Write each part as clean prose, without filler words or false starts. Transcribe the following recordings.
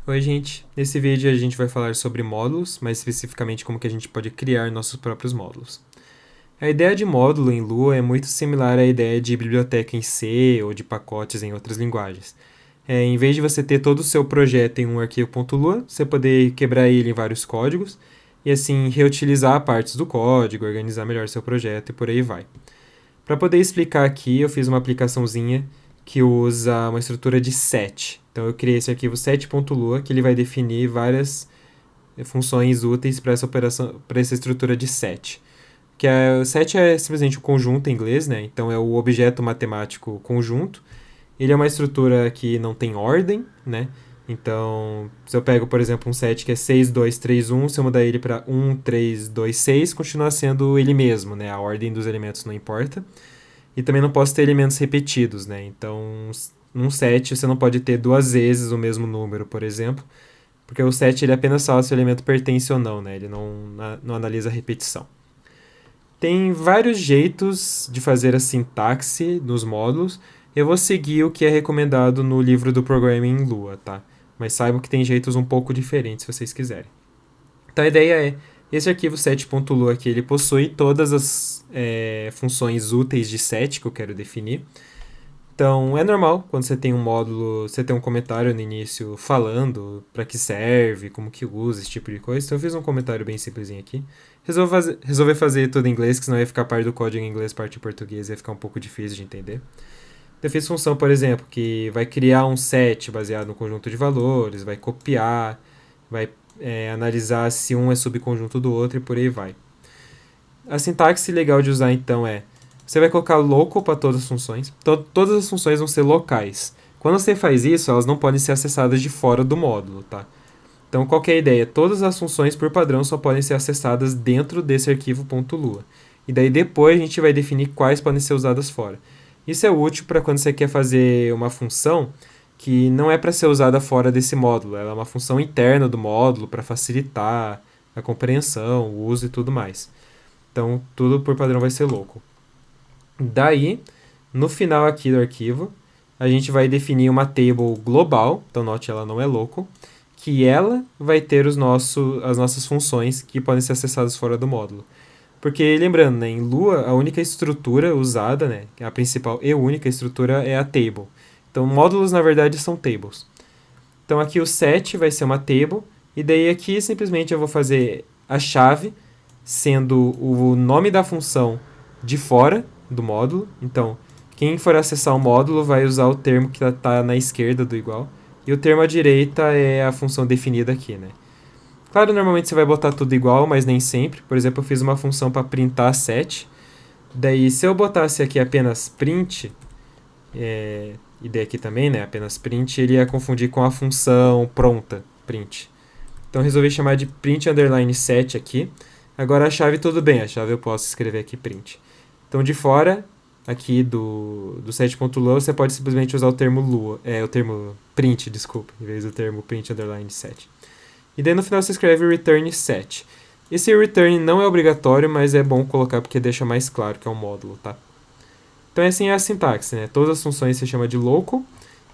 Oi, gente. Nesse vídeo a gente vai falar sobre módulos, mais especificamente como que a gente pode criar nossos próprios módulos. A ideia de módulo em Lua é muito similar à ideia de biblioteca em C ou de pacotes em outras linguagens. Em vez de você ter todo o seu projeto em um arquivo .lua, você poder quebrar ele em vários códigos e assim reutilizar partes do código, organizar melhor seu projeto e por aí vai. Para poder explicar aqui, eu fiz uma aplicaçãozinha que usa uma estrutura de set. Então eu criei esse arquivo set.lua, que ele vai definir várias funções úteis para essa operação, para essa estrutura de set. O set é simplesmente o conjunto em inglês, né? Então é o objeto matemático conjunto. Ele é uma estrutura que não tem ordem, né? Então, se eu pego, por exemplo, um set que é 6, 2, 3, 1, se eu mudar ele para 1, 3, 2, 6, continua sendo ele mesmo, né? A ordem dos elementos não importa. E também não posso ter elementos repetidos, né? Então, num set você não pode ter duas vezes o mesmo número, por exemplo, porque o set ele apenas fala se o elemento pertence ou não, né? Ele não analisa a repetição. Tem vários jeitos de fazer a sintaxe nos módulos. Eu vou seguir o que é recomendado no livro do Programming em Lua, tá? Mas saibam que tem jeitos um pouco diferentes se vocês quiserem. Então a ideia é, esse arquivo set.lua aqui, ele possui todas as funções úteis de set que eu quero definir. Então é normal, quando você tem um módulo, você tem um comentário no início falando para que serve, como que usa, esse tipo de coisa. Então eu fiz um comentário bem simplesinho aqui. Resolvi fazer tudo em inglês, que senão ia ficar parte do código em inglês, parte em português, ia ficar um pouco difícil de entender. Eu fiz função, por exemplo, que vai criar um set baseado no conjunto de valores, vai copiar, vai analisar se um é subconjunto do outro e por aí vai. A sintaxe legal de usar então é, você vai colocar local para todas as funções, todas as funções vão ser locais. Quando você faz isso, elas não podem ser acessadas de fora do módulo, tá? Então, qual que é a ideia? Todas as funções por padrão só podem ser acessadas dentro desse arquivo .lua. E daí depois a gente vai definir quais podem ser usadas fora. Isso é útil para quando você quer fazer uma função que não é para ser usada fora desse módulo. Ela é uma função interna do módulo para facilitar a compreensão, o uso e tudo mais. Então, tudo por padrão vai ser local. Daí, no final aqui do arquivo, a gente vai definir uma table global, então note ela não é local, que ela vai ter as nossas funções que podem ser acessadas fora do módulo. Porque, lembrando, né, em Lua, a única estrutura usada, né, a principal e única estrutura é a table. Então, módulos, na verdade, são tables. Então, aqui o set vai ser uma table, e daí aqui simplesmente eu vou fazer a chave, sendo o nome da função de fora do módulo. Então, quem for acessar o módulo vai usar o termo que está na esquerda do igual, e o termo à direita é a função definida aqui, né? Claro, normalmente você vai botar tudo igual, mas nem sempre. Por exemplo, eu fiz uma função para printar set. Daí, se eu botasse aqui apenas print, e daí aqui também, né, apenas print, ele ia confundir com a função pronta, print. Então, resolvi chamar de print underline set aqui. Agora a chave tudo bem, a chave eu posso escrever aqui print. Então, de fora, aqui do set.lua, você pode simplesmente usar o termo lua, o termo print, desculpa, em vez do termo print underline set. E daí no final você escreve return set. Esse return não é obrigatório, mas é bom colocar porque deixa mais claro que é um módulo, tá? Então assim é a sintaxe, né? Todas as funções você chama de local.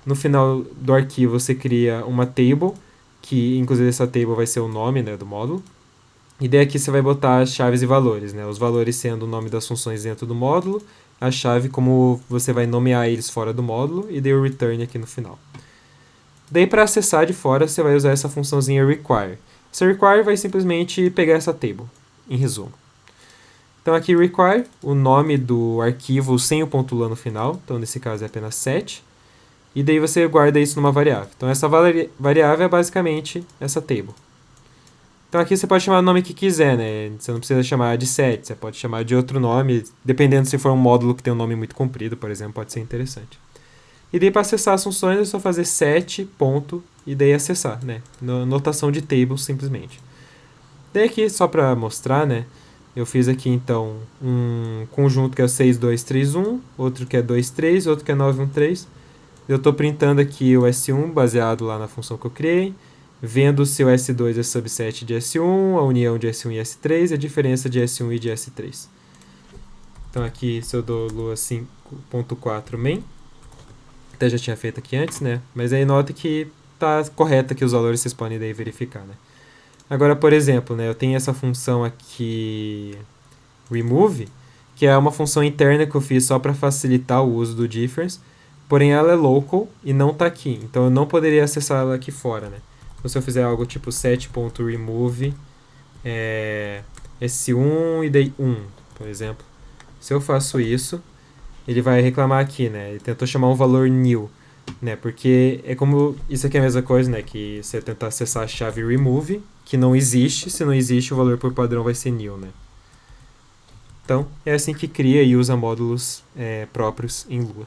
No final do arquivo você cria uma table, que inclusive essa table vai ser o nome, né, do módulo. E daí aqui você vai botar as chaves e valores, né? Os valores sendo o nome das funções dentro do módulo, a chave como você vai nomear eles fora do módulo, e daí o return aqui no final. Daí para acessar de fora você vai usar essa funçãozinha require. Essa require vai simplesmente pegar essa table, em resumo. Então aqui require, o nome do arquivo sem o ponto .lua no final, então nesse caso é apenas set, e daí você guarda isso numa variável. Então essa variável é basicamente essa table. Então aqui você pode chamar o nome que quiser, né? Você não precisa chamar de set, você pode chamar de outro nome, dependendo se for um módulo que tem um nome muito comprido, por exemplo, pode ser interessante. E daí para acessar as funções é só fazer set, ponto, e daí acessar, né? Notação de table, simplesmente. Daí aqui, só para mostrar, né? Eu fiz aqui, então, um conjunto que é 6, 2, 3, 1, outro que é 2, 3, outro que é 9, 1, 3. Eu estou printando aqui o S1, baseado lá na função que eu criei, vendo se o S2 é subset de S1, a união de S1 e S3 e a diferença de S1 e de S3. Então aqui, se eu dou lua 5.4 main, até já tinha feito aqui antes, né? Mas aí nota que tá correta que os valores vocês podem daí verificar, né? Agora, por exemplo, né, eu tenho essa função aqui remove, que é uma função interna que eu fiz só para facilitar o uso do difference, porém ela é local e não está aqui, então eu não poderia acessar ela aqui fora, né? Então se eu fizer algo tipo set.remove S1 e daí 1, por exemplo, se eu faço isso, ele vai reclamar aqui, né? Ele tentou chamar um valor new, né? Porque é como isso aqui é a mesma coisa, né? Que você tentar acessar a chave remove, que não existe, se não existe o valor por padrão vai ser new, né? Então, é assim que cria e usa módulos próprios em Lua.